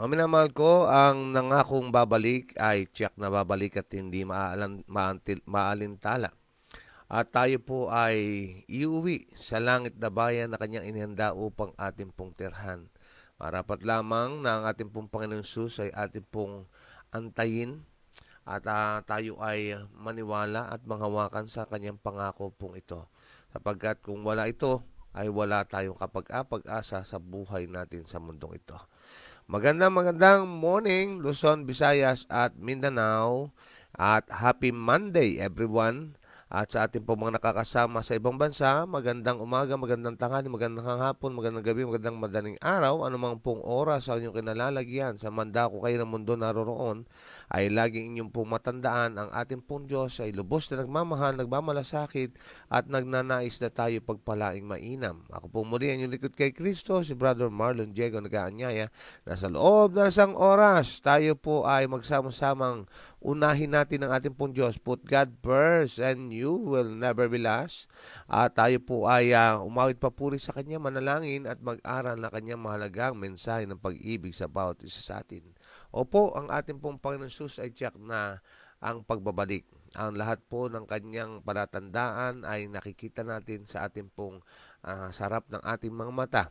Mga minamahal ko, ang nangakong babalik ay tiyak na babalik at hindi maalintala. At tayo po ay iuwi sa langit na bayan na kanyang inihanda upang ating pong tirhan. Marapat lamang na ang ating pong Panginoon Sus ay ating pong antayin at tayo ay maniwala at manghawakan sa kanyang pangako pong ito. Sapagkat kung wala ito, ay wala tayong kapag-asa sa buhay natin sa mundong ito. Magandang morning Luzon, Visayas at Mindanao at happy Monday everyone. At sa ating po mga nakakasama sa ibang bansa, magandang umaga, magandang tanghali, magandang hapon, magandang gabi, magandang madaling araw, anumang pong oras sa inyong kinalalagyan sa mandako kayo ng mundo naroroon, ay laging inyong pong matandaan ang ating pong Diyos ay lubos na nagmamahal, nagmamalasakit at nagnanais na tayo pagpalaing mainam. Ako po muli ang inyong likod kay Kristo, si Brother Marlon Diego nag-aanyaya. Nasa loob ng isang oras, tayo po ay magsama-samang unahin natin ang ating pong Diyos. Put God first and you will never be lost. At tayo po ay umawit papuri sa Kanya, manalangin at mag-aral na Kanyang mahalagang mensahe ng pag-ibig sa bawat isa sa atin. Opo, ang ating pong Panginoon Sus ay tiyak na ang pagbabalik. Ang lahat po ng Kanyang palatandaan ay nakikita natin sa ating pong sarap ng ating mga mata.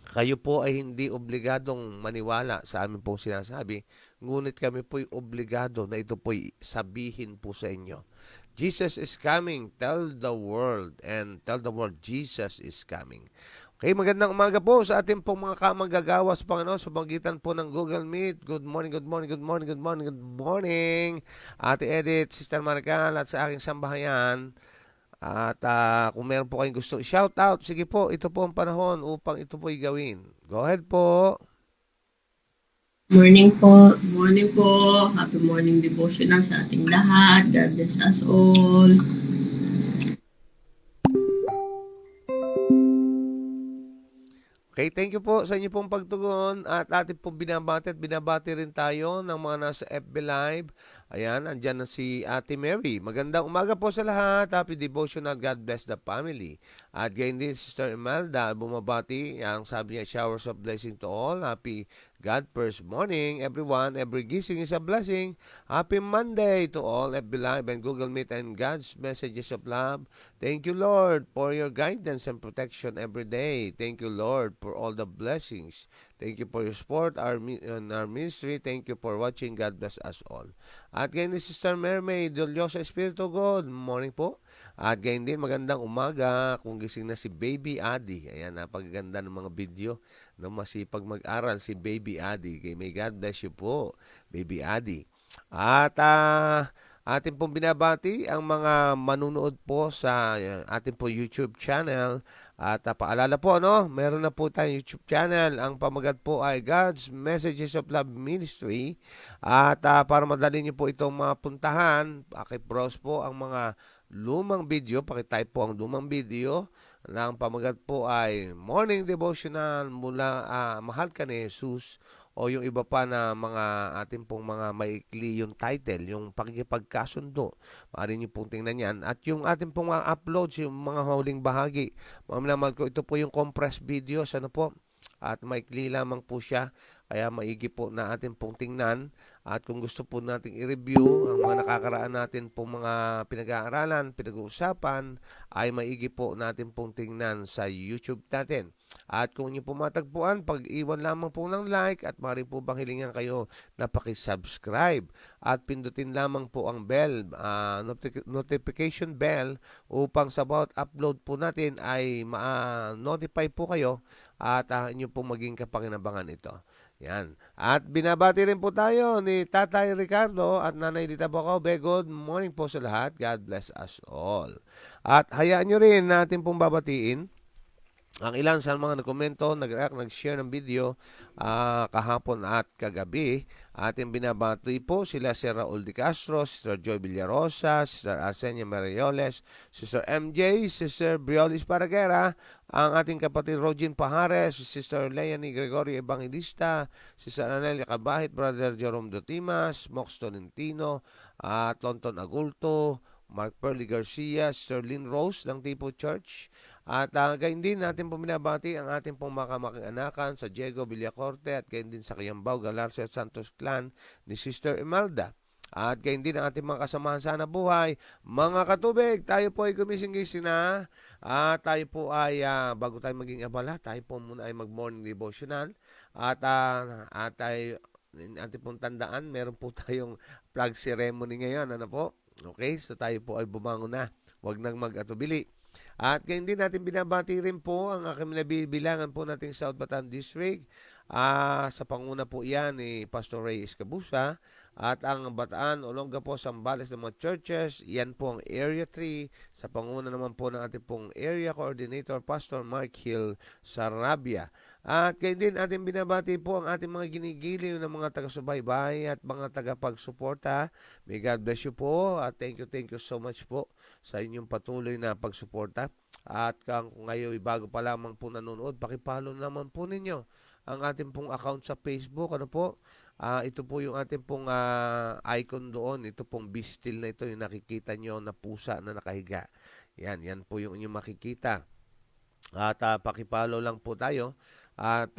Kayo po ay hindi obligadong maniwala sa amin pong sinasabi, ngunit kami po'y obligado na ito po'y sabihin po sa inyo. Jesus is coming. Tell the world and tell the world Jesus is coming. Okay, magandang umaga po sa ating pong mga kamanggagawa sa Panginoon sa pagitan po ng Google Meet. Good morning, good morning, good morning, good morning, good morning. Ate Edith, Sister Marical at sa aking sambahayan. At kung meron po kayong gusto shout out, sige po, ito po ang panahon upang ito po'y gawin. Go ahead po. Morning po. Morning po. Happy morning devotional sa ating lahat. God bless us all. Okay, thank you po sa inyo pong pagtugon at ating pong binabati at binabati rin tayo ng mga nasa FB Live. Ayan, andyan na si Ate Mary. Magandang umaga po sa lahat. Happy devotional. God bless the family. At gayon din Sister Imelda, bumabati. Ang sabi niya, showers of blessing to all. Happy God first morning, everyone. Every gising is a blessing. Happy Monday to all FB Live and Google Meet and God's messages of love. Thank you, Lord, for your guidance and protection every day. Thank you, Lord, for all the blessings. Thank you for your support in our ministry. Thank you for watching. God bless us all. At ngayon ni Sister Mermaid, Doliosa Espiritu, good morning po. At ngayon din, magandang umaga kung gising na si Baby Adi. Ayan, napagaganda ng mga video na masipag mag-aral si Baby Adi. May God bless you po, Baby Adi. At atin pong binabati ang mga manunood po sa ating po YouTube channel. At paalala po, no, meron na po tayong YouTube channel. Ang pamagat po ay God's Messages of Love Ministry. At para madali niyo po itong mapuntahan, pakibrowse po ang mga lumang video. Pakitype po ang lumang video. Ang pamagat po ay Morning Devotional mula Mahal Ka ni Jesus o yung iba pa na mga ating pong mga maikli yung title, yung pakikipagkasundo. Maaari niyo pong tingnan yan. At yung ating pong mga uploads, yung mga huling bahagi. Mga minamahal ko, ito po yung compressed videos. Ano po? At maikli lamang po siya. Kaya maigi po na atin pong tingnan. At kung gusto po nating i-review ang mga nakakaraan natin pong mga pinag-aaralan, pinag-uusapan, ay maigi po natin pong tingnan sa YouTube natin. At kung inyo po matagpuan, pag-iwan lamang po ng like at maaari po bang hilingan kayo na pakisubscribe at pindutin lamang po ang bell, notification bell upang sa bawat upload po natin ay ma-notify po kayo at inyo po maging kapakinabangan ito. Yan. At binabati rin po tayo ni Tatay Ricardo at Nanay Dita Bocaube. Good morning po sa lahat. God bless us all. At hayaan nyo rin natin pong babatiin ang ilan sa mga nagkomento, nag-react, nag-share ng video kahapon at kagabi. Ating binabati po sila si Raul Di Castro, Sister Joy Villarosa, Sister Arsenia Marioles, Sister MJ, Sister Briolis Paragera, ang ating kapatid Rogin Pajares, Sister Leonie Gregorio Evangelista, Sister Anelia Cabahit, Brother Jerome Dotimas, Mox Tolentino, Tonton Agulto, Mark Perly Garcia, Sister Lynn Rose ng Tipo Church, At gayon din natin pong binabati ang ating pong mga kamag-anakan sa Diego Villacorte at gayon din sa Kiambao, Galarza at Santos Clan ni Sister Imelda. At gayon din ang ating mga kasamahan sana buhay. Mga katubig, tayo po ay gumising-gising na. Tayo po ay, bago tayo maging abala, tayo po muna ay mag-morning devotional. At tayo, ating pong tandaan, meron po tayong flag ceremony ngayon. Ano po? Okay, so tayo po ay bumangon na. Huwag nang mag-atubili. At gayon din natin binabati rin po ang aking nabibilangan po nating South Bataan District. Sa panguna po yan ni Pastor Ray Escabusa. At ang Bataan, Olonga po, Sambales ng mga churches, yan po ang Area 3. Sa panguna naman po ng ating pong Area Coordinator, Pastor Mark Hill Sarabia. At kayo din ating binabati po ang ating mga ginigiliw ng mga taga-subaybay at mga taga-pagsuporta. May God bless you po at thank you so much po sa inyong patuloy na pagsuporta. At kung ngayon bago pa lamang po nanonood, pakipollow naman po ninyo ang ating pong account sa Facebook. Ano po? Ito po yung ating pong icon doon. Ito pong bistil na ito, yung nakikita nyo na pusa na nakahiga. Yan po yung inyong makikita. At pakipollow lang po tayo. At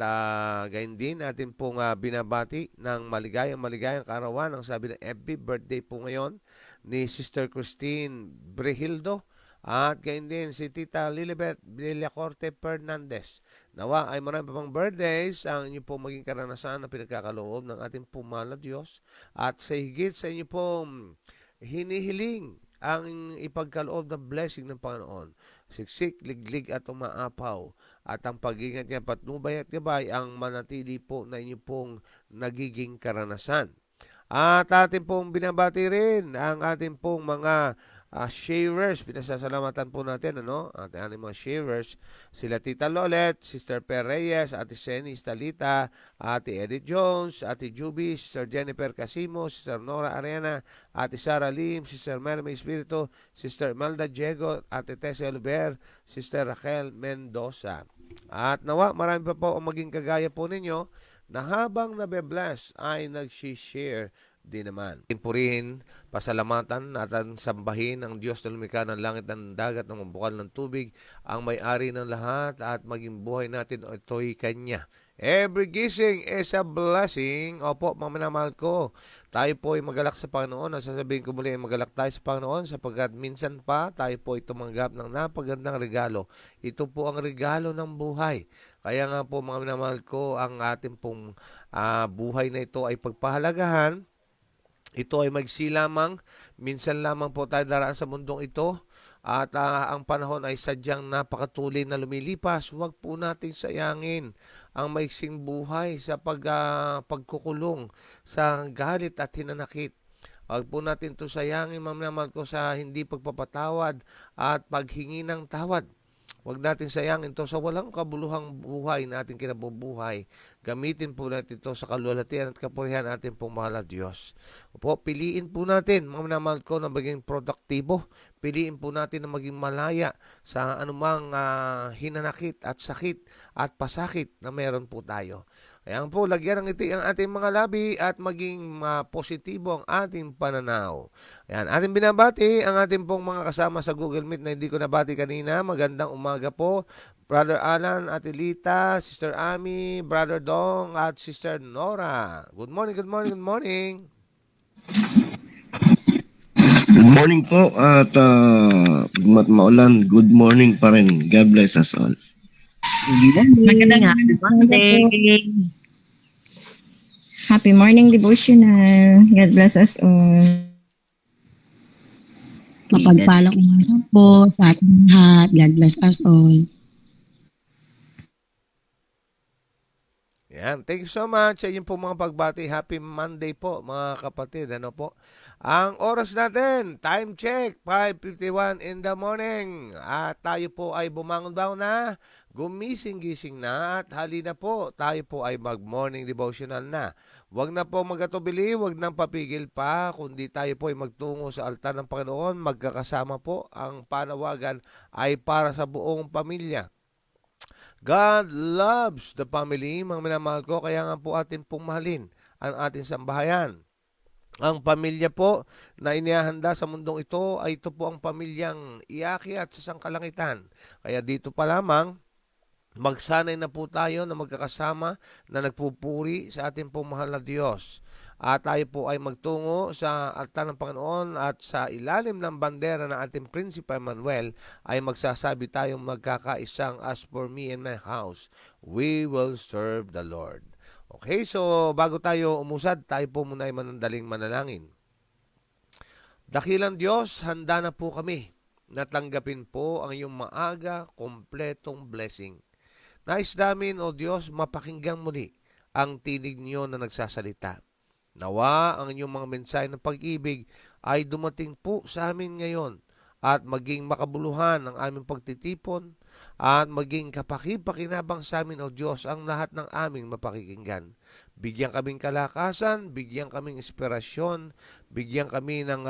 gayon din natin pong binabati ng maligayang kaarawan. Ang sabi ng FB, birthday po ngayon ni Sister Christine Brehildo. At gayon din si Tita Lilibet Villacorte Fernandez. Nawa ay marami pa pang birthdays ang inyo pong maging karanasan na pinagkakaloob ng ating pumala Diyos. At sa higit sa inyo pong hinihiling ang ipagkaloob ng blessing ng Panginoon. Siksik, liglig at umaapaw. At ang pag-ingat niya patnubay at gabay ang manatili po na inyo pong nagiging karanasan. At ating pong binabati rin ang ating pong mga sharers. Pinasasalamatan po natin, at ating mga sharers. Sila Tita Lolet, Sister Per Reyes, Ate Seni Stalita, Ate Edith Jones, Ate Juby, Sister Jennifer Casimo, Sister Nora Arena, Ate Sara Lim, Sister Merme Espiritu, Sister Imelda Diego, Ate Tessa Luber, Sister Raquel Mendoza. At nawa, marami pa po ang maging kagaya po ninyo na habang nabe-bless ay nag-share din naman. Purihin, pasalamatan at sambahin ang Diyos na lumikha ng langit ng dagat ng bukal ng tubig, ang may-ari ng lahat at maging buhay natin ito'y Kanya. Every gising is a blessing. Opo, mga minamahal ko, tayo po ay magalak sa Panginoon. Ang sasabihin ko muli ay magalak tayo sa Panginoon sapagkat minsan pa tayo po ay tumanggap ng napagandang regalo. Ito po ang regalo ng buhay. Kaya nga po mga minamahal ko, ang ating pong buhay na ito ay pagpahalagahan. Ito ay magsilamang, minsan lamang po tayo daraan sa mundong ito at ang panahon ay sadyang napakatuloy na lumilipas. Huwag po nating sayangin ang maiksing buhay sa pagkukulong, sa galit at hinanakit. Huwag po natin ito sayangin, mamnaman ko, sa hindi pagpapatawad at paghingi ng tawad. Huwag natin sayangin ito sa walang kabuluhang buhay na ating kinabubuhay. Gamitin po natin ito sa kalulatian at kapurihan natin pong mahal na Diyos. Opo, piliin po natin, mga minamahal ko, na maging produktibo. Piliin po natin na maging malaya sa anumang hinanakit at sakit at pasakit na meron po tayo. Kaya po, lagyan ng ngiti ang ating mga labi at maging positibo ang ating pananaw. Ayan, ating binabati ang ating pong mga kasama sa Google Meet na hindi ko nabati kanina. Magandang umaga po. Brother Alan, Ate Lita, Sister Ami, Brother Dong, at Sister Nora. Good morning, good morning, good morning. Good morning po at maulan, good morning pa rin. God bless us all. Magandang happy Monday. Happy morning devotional. God bless us all. Mapagpalang umaga po sa ating lahat. God bless us all. Yan, thank you so much sa inyong po mga pagbati. Happy Monday po mga kapatid. Ano po? Ang oras natin, time check, 5:51 in the morning. At tayo po ay bumangon-bangon na, gumising-gising na, at halina po, tayo po ay mag-morning devotional na. Huwag na po magatubili, huwag nang papigil pa, kundi tayo po ay magtungo sa altar ng Panginoon. Magkakasama po, ang panawagan ay para sa buong pamilya. God loves the family, mga minamahal ko, kaya nga po atin pong mahalin ang ating sambahayan. Ang pamilya po na inihahanda sa mundong ito ay ito po ang pamilyang iakyat sa sangkalangitan. Kaya dito pa lamang, magsanay na po tayo na magkakasama na nagpupuri sa ating pong mahal na Diyos. At tayo po ay magtungo sa altar ng Panginoon at sa ilalim ng bandera ng ating Prinsipe Emmanuel ay magsasabi tayong magkakaisang, as for me and my house, we will serve the Lord. Okay, so bago tayo umusad, tayo po muna ay manandaling manalangin. Dakilang Diyos, handa na po kami na tanggapin po ang iyong maaga, kompletong blessing. Nais namin, O Diyos, mapakinggan muli ang tinig niyo na nagsasalita. Nawa ang inyong mga mensahe ng pag-ibig ay dumating po sa amin ngayon at maging makabuluhan ang aming pagtitipon at maging kapaki-pakinabang sa amin, O Diyos, ang lahat ng aming mapakikinggan. Bigyan kaming kalakasan, bigyan kaming inspirasyon, bigyan kami ng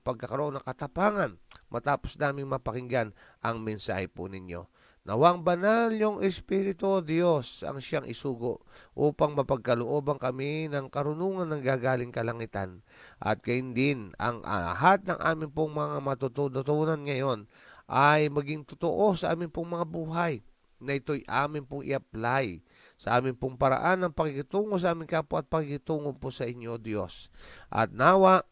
pagkakaroon ng katapangan matapos naming mapakinggan ang mensahe po ninyo. Nawang banal yung Espiritu, O Diyos, ang siyang isugo upang mapagkalooban kami ng karunungan ng gagaling kalangitan. At gayon din, ang lahat ng amin pong mga matutunan ngayon ay maging totoo sa amin pong mga buhay na ito'y amin pong i-apply sa amin pong paraan ng pakikitungo sa aming kapwa at pakikitungo po sa inyo, O Diyos. At nawa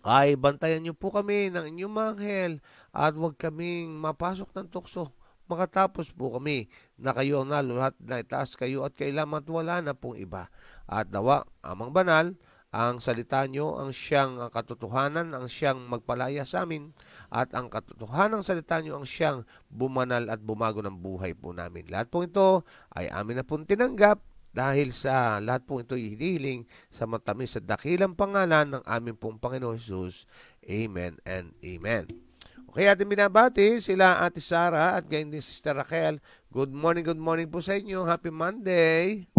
ay bantayan niyo po kami ng inyong mga anghel at huwag kaming mapasok ng tukso. Makatapos po kami na kayo ang naluhat na itaas kayo at kailangan at wala na pong iba. At nawa, Amang Banal, ang salita nyo ang siyang katotohanan, ang siyang magpalaya sa amin, at ang katotohanan ng salita nyo ang siyang bumanal at bumago ng buhay po namin. Lahat po ito ay amin na pong tinanggap dahil sa lahat po ito hinihiling sa matamis at dakilang pangalan ng aming pong Panginoon Jesus. Amen and Amen. Okay, ating binabati sila Ate Sara at gayon din Sister Raquel. Good morning po sa inyo. Happy Monday.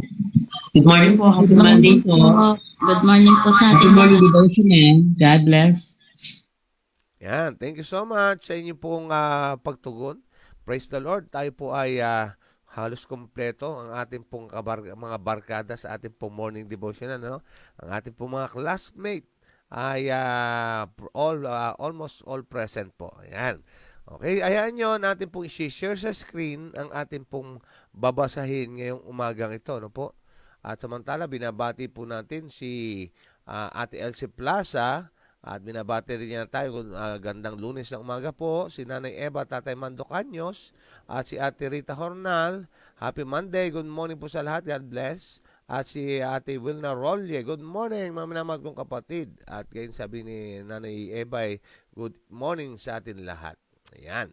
Good morning po. Happy Monday po. Good morning po sa Good ating morning devotion. God bless. Yan, thank you so much sa inyo pong pagtugon. Praise the Lord. Tayo po ay halos kompleto ang ating pong mga barkada sa ating pong morning devotion. Ano? Ang ating pong mga classmate ay almost all present po. Ayan. Okay, ayan nyo, natin pong i-share sa screen ang ating pong babasahin ngayong umagang ito. No po? At samantala, binabati po natin si Ate Elsie Plaza at binabati rin niya tayo gandang Lunes ng umaga po, si Nanay Eva, Tatay Mando Caños at si Ate Rita Hornal. Happy Monday, good morning po sa lahat, God bless. At si Ate Wilna Rolye, good morning mga minamahal kong kapatid. At ngayon sabi ni Nanay Eva, good morning sa atin lahat. Ayan.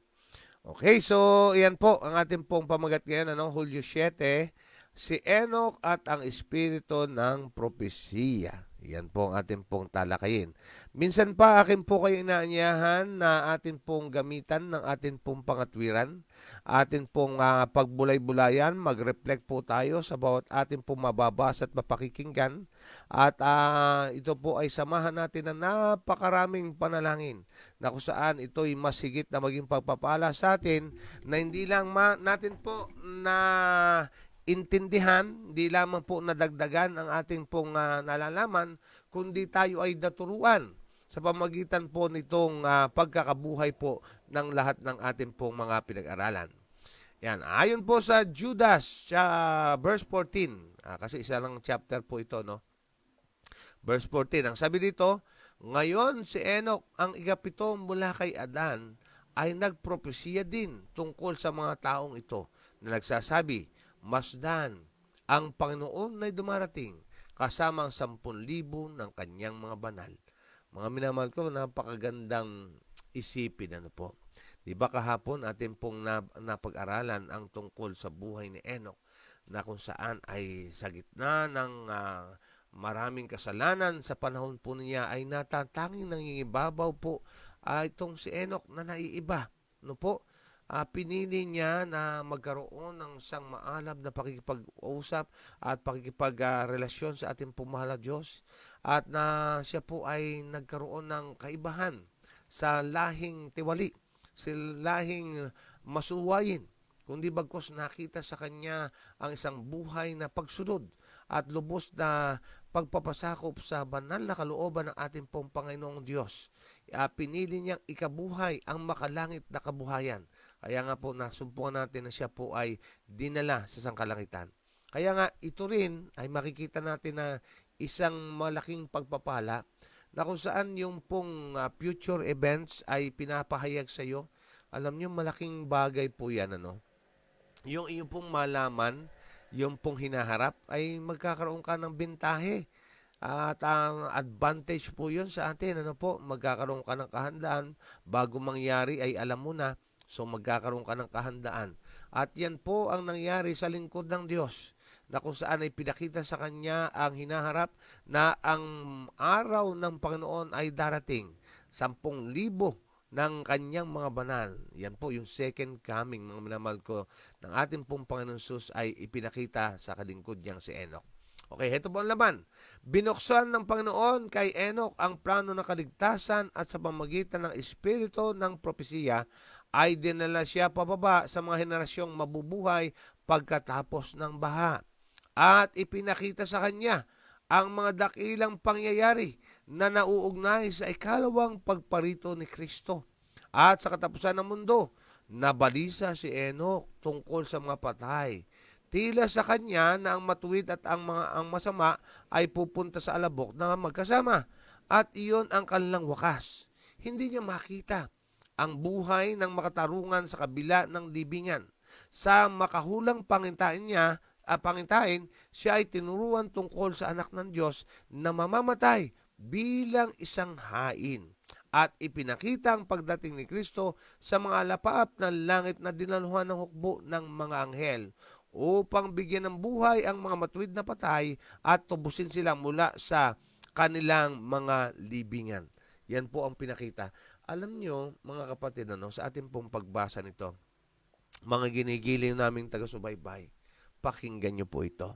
Okay, so yan po ang ating pong pamagat ngayon, Hulyo 7, si Enoch at ang Espiritu ng Propesiya. Yan po ang ating pong talakayin. Minsan pa akin po kayo inaanyahan na atin pong gamitan ng atin pong pangatwiran, atin pong pagbulay-bulayan, mag-reflect po tayo sa bawat atin pong mababasa at mapakikinggan. At ito po ay samahan natin ng napakaraming panalangin na kung saan ito'y mas higit na maging pagpapala sa atin na hindi lang natin po na intindihan, di lamang po nadagdagan ang ating pong nalalaman, kundi tayo ay naturuan sa pamagitan po nitong pagkakabuhay po ng lahat ng ating pong mga pinag-aralan. Yan, ayon po sa Judas, verse 14, kasi isa lang chapter po ito, no? Verse 14, ang sabi dito, ngayon si Enoch ang ikapito mula kay Adan ay nagpropesiya din tungkol sa mga taong ito na nagsasabi, masdan, ang Panginoon ay dumarating kasama ang 10,000 ng kanyang mga banal. Mga minamahal ko, napakagandang isipin, ano po. Di ba kahapon atin pong napag-aralan ang tungkol sa buhay ni Enoch na kung saan ay sa gitna ng maraming kasalanan sa panahon po niya ay natatanging nangingibabaw po itong si Enoch na naiiba. No po? Pinili niya na magkaroon ng isang maalab na pakikipag-usap at pakikipag-relasyon sa ating pumahal na Diyos at na siya po ay nagkaroon ng kaibahan sa lahing tiwali, sa lahing masuwayin, kundi bagkus nakita sa kanya ang isang buhay na pagsunod at lubos na pagpapasakop sa banal na kalooban ng ating pong Panginoong Diyos. Pinili niyang ikabuhay ang makalangit na kabuhayan. Kaya nga po nasumpungan natin na siya po ay dinala sa sangkalangitan. Kaya nga ito rin ay makikita natin na isang malaking pagpapala na kung saan yung pong future events ay pinapahayag sa iyo. Alam niyo, malaking bagay po yan, ano? Yung inyong pong malaman, yung pong hinaharap, ay magkakaroon ka ng bentahe. At ang advantage po yun sa atin, ano po, magkakaroon ka ng kahandaan, bago mangyari ay alam mo na, so magkakaroon ka ng kahandaan. At yan po ang nangyari sa lingkod ng Diyos, na kung saan ay pinakita sa kanya ang hinaharap na ang araw ng Panginoon ay darating. 10,000 ng kanyang mga banal. Yan po yung second coming, mga minamahal ko, ng ating pong Panginoon Sus ay ipinakita sa kalingkod niyang si Enoch. Okay, heto po ang laman. Binuksan ng Panginoon kay Enoch ang plano ng kaligtasan at sa pamamagitan ng espiritu ng propesiya ay dinala siya pababa sa mga henerasyong mabubuhay pagkatapos ng baha. At ipinakita sa kanya ang mga dakilang pangyayari na nauugnay sa ikalawang pagparito ni Kristo. At sa katapusan ng mundo, nabalisa si Enoch tungkol sa mga patay. Tila sa kanya na ang matuwid at ang masama ay pupunta sa alabok na magkasama. At iyon ang kanilang wakas. Hindi niya makita ang buhay ng makatarungan sa kabila ng libingan. Sa makahulang pangintain siya ay tinuruan tungkol sa anak ng Diyos na mamamatay bilang isang hain. At ipinakita ang pagdating ni Kristo sa mga alapaap ng langit na dinaluhan ng hukbo ng mga anghel upang bigyan ng buhay ang mga matuwid na patay at tubusin sila mula sa kanilang mga libingan. Yan po ang pinakita. Alam nyo, mga kapatid, sa ating pong pagbasa nito, mga ginigiliw naming taga-subaybay, pakinggan nyo po ito.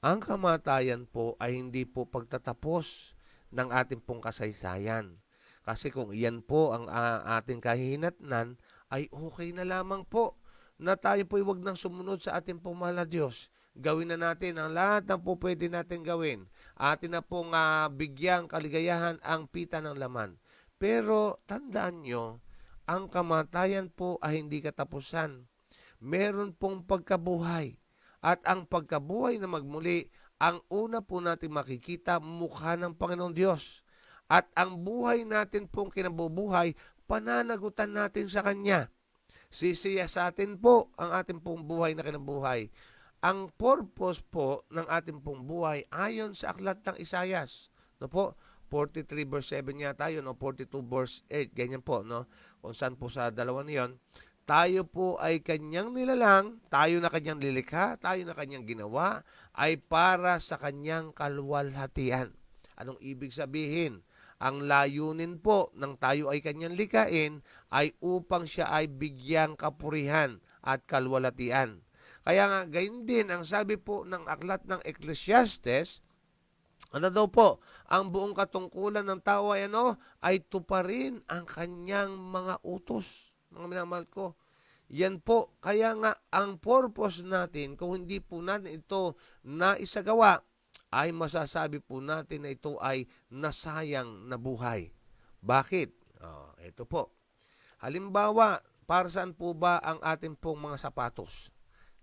Ang kamatayan po ay hindi po pagtatapos ng ating pong kasaysayan. Kasi kung iyan po ang ating kahihinatnan, ay okay na lamang po na tayo po'y huwag nang sumunod sa ating pong mahal na Diyos. Gawin na natin ang lahat ng po pwede natin gawin. Atin na pong bigyang kaligayahan ang pita ng laman. Pero tandaan nyo, ang kamatayan po ay hindi katapusan. Meron pong pagkabuhay. At ang pagkabuhay na magmuli, ang una po natin makikita, mukha ng Panginoong Diyos. At ang buhay natin pong kinabubuhay, pananagutan natin sa Kanya. Sisiya sa atin po ang ating pong buhay na kinabuhay. Ang purpose po ng ating pong buhay ayon sa aklat ng Isayas. No po? 43 verse 7 yata yun, 42 verse 8, ganyan po, no? Kung saan po sa dalawa niyon, tayo po ay kanyang nilalang, tayo na kanyang lilikha, tayo na kanyang ginawa, ay para sa kanyang kaluwalhatian. Anong ibig sabihin? Ang layunin po ng tayo ay kanyang likain ay upang siya ay bigyang kapurihan at kalwalatian. Kaya nga, gayon din ang sabi po ng aklat ng Ecclesiastes, ano daw po, ang buong katungkulan ng tao ay tuparin ang kanyang mga utos. Mga minamahal ko, yan po, kaya nga ang purpose natin, kung hindi po natin ito naisagawa, ay masasabi po natin na ito ay nasayang na buhay. Bakit? Ito po. Halimbawa, para saan po ba ang ating pong mga sapatos?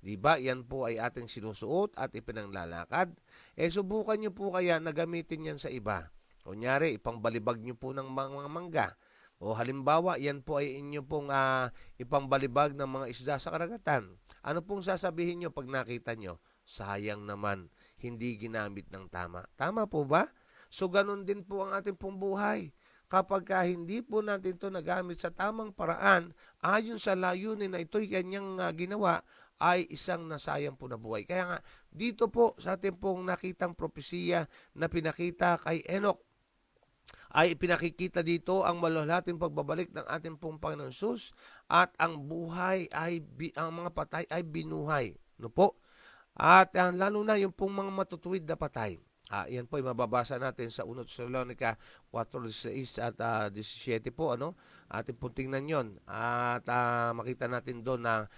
Diba? Yan po ay ating sinusuot at ipinanglalakad. Subukan nyo po kaya na gamitin yan sa iba. Kunyari, ipangbalibag nyo po ng mga mangga. O halimbawa, yan po ay inyo pong ipangbalibag ng mga isda sa karagatan. Ano pong sasabihin nyo pag nakita nyo? Sayang naman, hindi ginamit ng tama. Tama po ba? So, ganun din po ang ating pong buhay. Kapag hindi po natin ito nagamit sa tamang paraan, ayon sa layunin na ito'y kanyang ginawa, ay isang nasayang po na buhay. Kaya nga, dito po sa ating pong nakitang propesiya na pinakita kay Enoch, ay pinakikita dito ang malwalhating pagbabalik ng ating pong Panginoon Sus at ang buhay ay, ang mga patay ay binuhay. No po? At lalo na yung pong mga matutuwid na patay. Yan po ay mababasa natin sa 1 Thessalonica 4:16 at 17 po. Ating pong tingnan yun. At makita natin doon na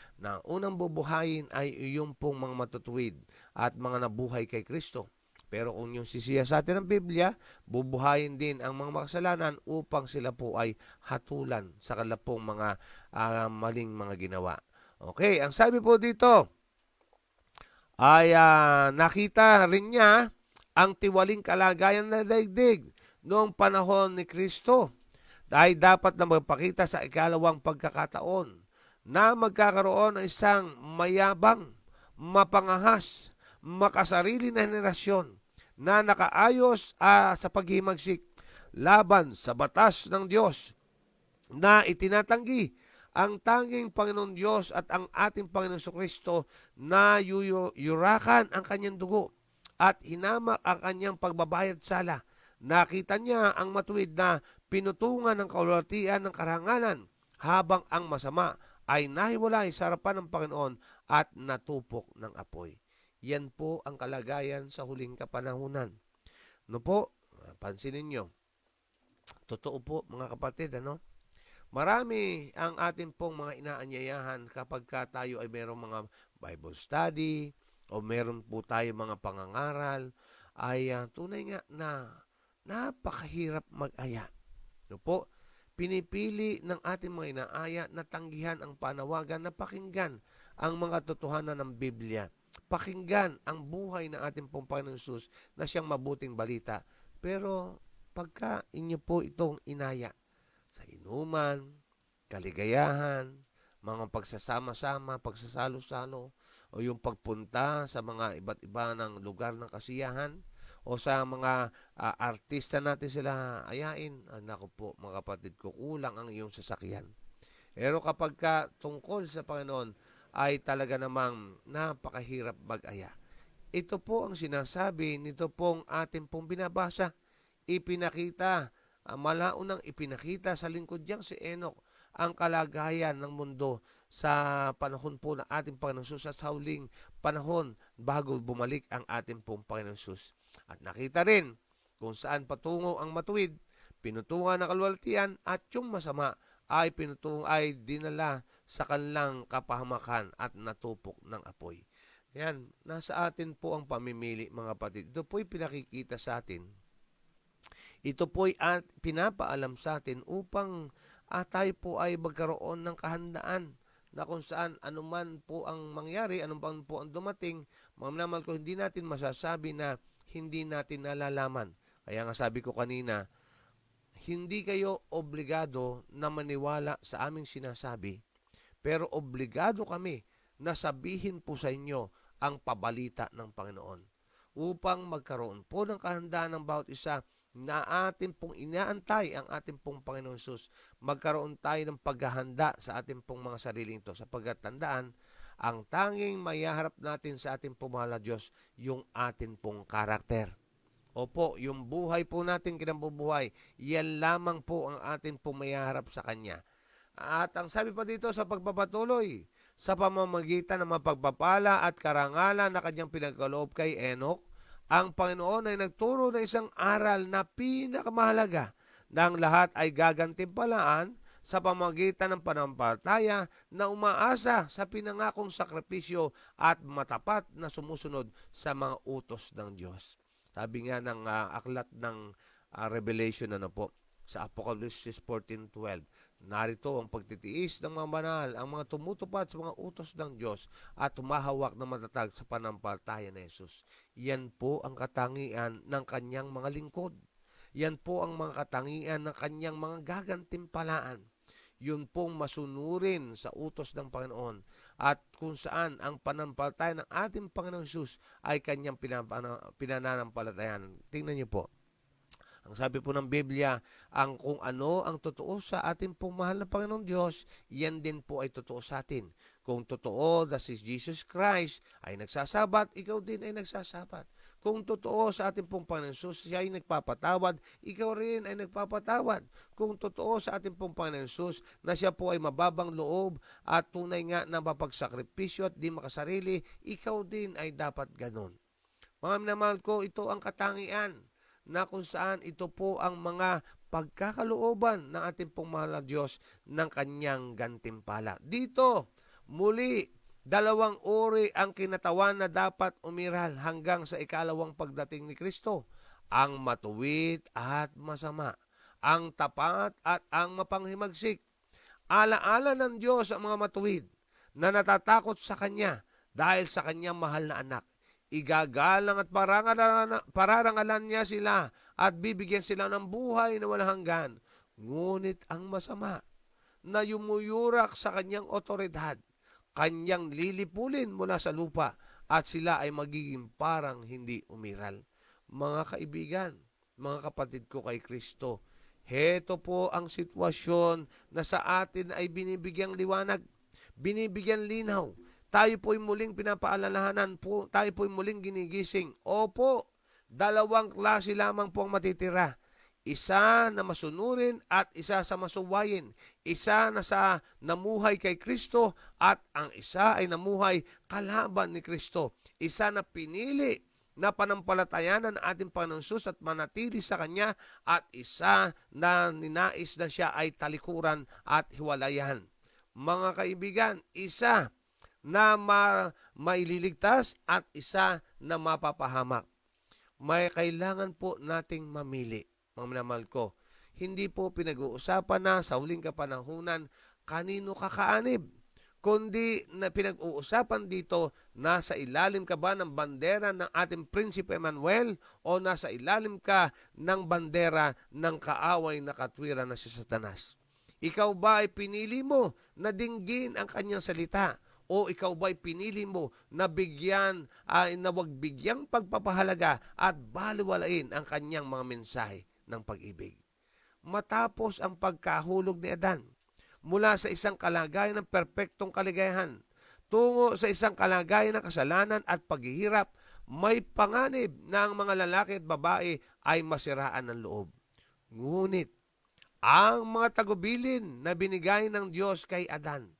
unang bubuhayin ay yung pong mga matutuwid at mga nabuhay kay Kristo. Pero kung yung sisiya sa atin ng Biblia, bubuhayin din ang mga makasalanan upang sila po ay hatulan sa kalapong mga maling mga ginawa. Okay, ang sabi po dito ay nakita rin niya ang tiwaling kalagayan ng daigdig noong panahon ni Kristo. Dahil dapat na magpakita sa ikalawang pagkakataon na magkakaroon ng isang mayabang, mapangahas, makasarili na henerasyon na nakaayos sa paghimagsik laban sa batas ng Diyos na itinatanggi ang tanging Panginoon Diyos at ang ating Panginoon Kristo na yurakan ang kanyang dugo at hinamak ang kanyang pagbabayad sala. Nakita niya ang matuwid na pinutungan ng kaulatian ng karangalan habang ang masama ay nahiwalay sa harapan ng Panginoon at natupok ng apoy. Yan po ang kalagayan sa huling kapanahunan. No po, pansinin nyo. Totoo po mga kapatid, ano? Marami ang ating pong mga inaanyayahan kapag tayo ay mayroong mga Bible study o meron po tayo mga pangangaral, ay tunay nga na napakahirap mag-aya. No po, pinipili ng ating mga inaaya na tanggihan ang panawagan na pakinggan ang mga totohanan ng Biblia. Pakinggan ang buhay ng ating pong Panginoon Jesus na siyang mabuting balita. Pero pagka inyo po itong inaya sa inuman, kaligayahan, mga pagsasama-sama, pagsasalo-salo, o yung pagpunta sa mga iba't iba ng lugar ng kasiyahan, o sa mga artista natin sila ayain, naku po mga kapatid ko, kulang ang iyong sasakyan. Pero kapag tungkol sa Panginoon, ay talaga namang napakahirap mag-aya. Ito po ang sinasabi nito pong ating pong binabasa. Ipinakita, malaunang ipinakita sa lingkod niyang si Enoch ang kalagayan ng mundo sa panahon po ng ating Panginoon Jesus at sa huling panahon bago bumalik ang ating pong Panginoon Jesus. At nakita rin kung saan patungo ang matuwid, pinutungan ng kalwaltian at yung masama ay dinala sa kanilang kapahamakan at natupok ng apoy. Yan, nasa atin po ang pamimili mga kapatid. Ito po'y pinakikita sa atin. Ito po'y pinapaalam sa atin upang tayo po ay magkaroon ng kahandaan na kung saan anuman po ang mangyari, anuman po ang dumating, mamnamal ko hindi natin masasabi na hindi natin nalalaman. Kaya nga sabi ko kanina, hindi kayo obligado na maniwala sa aming sinasabi, pero obligado kami na sabihin po sa inyo ang pabalita ng Panginoon upang magkaroon po ng kahandaan ng bawat isa na atin pong inaantay ang ating pong Panginoon Sus. Magkaroon tayo ng paghahanda sa ating pong mga sariling ito sapagkat tandaan, ang tanging mayaharap natin sa ating pong mahal na Diyos, yung ating pong karakter. Opo, yung buhay po natin kinabubuhay, yan lamang po ang atin pong mayaharap sa Kanya. At ang sabi pa dito sa pagpapatuloy, sa pamamagitan ng mapagpapala at karangalan na Kanyang pinagkaloob kay Enoch, ang Panginoon ay nagturo ng isang aral na pinakamahalaga na ang lahat ay gagantimpalaan sa pamamagitan ng panampalataya na umaasa sa pinangakong sakripisyo at matapat na sumusunod sa mga utos ng Diyos. Sabi nga ng aklat ng Revelation sa Apocalypse 14:12, narito ang pagtitiis ng mga banal, ang mga tumutupad sa mga utos ng Diyos at tumahawak ng matatag sa panampalataya ni Jesus. Yan po ang katangian ng kanyang mga lingkod. Yan po ang mga katangian ng kanyang mga gagantimpalaan. Yun pong masunurin sa utos ng Panginoon at kung saan ang panampalataya ng ating Panginoong Jesus ay kanyang pinananampalatayan. Tingnan niyo po. Ang sabi po ng Biblia, ang kung ano ang totoo sa ating pong mahal na Panginoong Diyos, yan din po ay totoo sa atin. Kung totoo na si Jesus Christ ay nagsasabat, ikaw din ay nagsasabat. Kung totoo sa ating pong Panginoon Jesus, siya ay nagpapatawad, ikaw rin ay nagpapatawad. Kung totoo sa ating pong Panginoon Jesus na siya po ay mababang loob at tunay nga na mapagsakripisyo at di makasarili, ikaw din ay dapat ganon. Mga minamahal ko, ito ang katangian na kung saan ito po ang mga pagkakalooban ng ating pong mahal na Diyos ng kanyang gantimpala. Dito, muli, Dalawang uri ang kinatawan na dapat umiral hanggang sa ikalawang pagdating ni Kristo. Ang matuwid at masama, ang tapat at ang mapanghimagsik. Alaala ng Diyos ang mga matuwid na natatakot sa Kanya dahil sa Kanyang mahal na anak. Igagalang at pararangalan niya sila at bibigyan sila ng buhay na walang hanggan. Ngunit ang masama na yumuyurak sa Kanyang otoridad, Kanyang lilipulin mula sa lupa at sila ay magiging parang hindi umiral. Mga kaibigan, mga kapatid ko kay Kristo, heto po ang sitwasyon na sa atin ay binibigyang liwanag, binibigyan linaw. Tayo po'y muling pinapaalalahanan po, tayo po'y muling ginigising. Opo, dalawang klase lamang po ang matitira. Isa na masunurin at isa sa masuwayin. Isa na sa namuhay kay Kristo at ang isa ay namuhay kalaban ni Kristo. Isa na pinili na panampalatayanan ng ating Panginoon Jesus at manatili sa Kanya at isa na ninais na siya ay talikuran at hiwalayan. Mga kaibigan, isa na maililigtas at isa na mapapahamak. May kailangan po nating mamili. Mga minamahal ko, hindi po pinag-uusapan na sa huling kapanahunan kanino kakaanib, kundi na pinag-uusapan dito nasa ilalim ka ba ng bandera ng ating Prinsipe Emmanuel o nasa ilalim ka ng bandera ng kaaway na katwiran na si Satanas. Ikaw ba ay pinili mo na dinggin ang kanyang salita o ikaw ba ay pinili mo na bigyan na wag bigyang pagpapahalaga at baliwalain ang kanyang mga mensahe ng pag-ibig? Matapos ang pagkahulog ni Adan mula sa isang kalagayan ng perpektong kaligayahan tungo sa isang kalagayan ng kasalanan at paghihirap, may panganib na ang mga lalaki at babae ay masiraan ng loob. Ngunit ang mga tagubilin na binigay ng Diyos kay Adan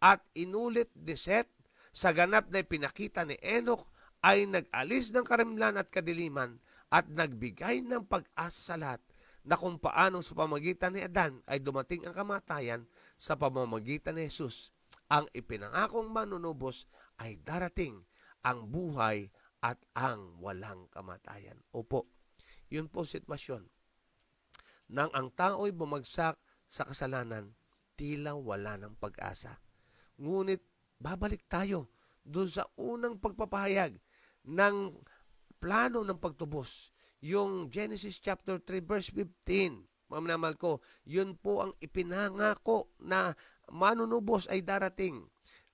at inulit ni Seth sa ganap na pinakita ni Enoch ay nag-alis ng karimlan at kadiliman at nagbigay ng pag-asa sa lahat na kung paano sa pamamagitan ni Adan ay dumating ang kamatayan, sa pamamagitan ni Jesus ang ipinangakong manunubos ay darating ang buhay at ang walang kamatayan. Opo, yun po sitwasyon. Nang ang tao'y bumagsak sa kasalanan, tila wala ng pag-asa. Ngunit babalik tayo doon sa unang pagpapahayag ng plano ng pagtubos. Yung Genesis chapter 3 verse 15. Mga minamahal ko, yun po ang ipinangako na manunubos ay darating.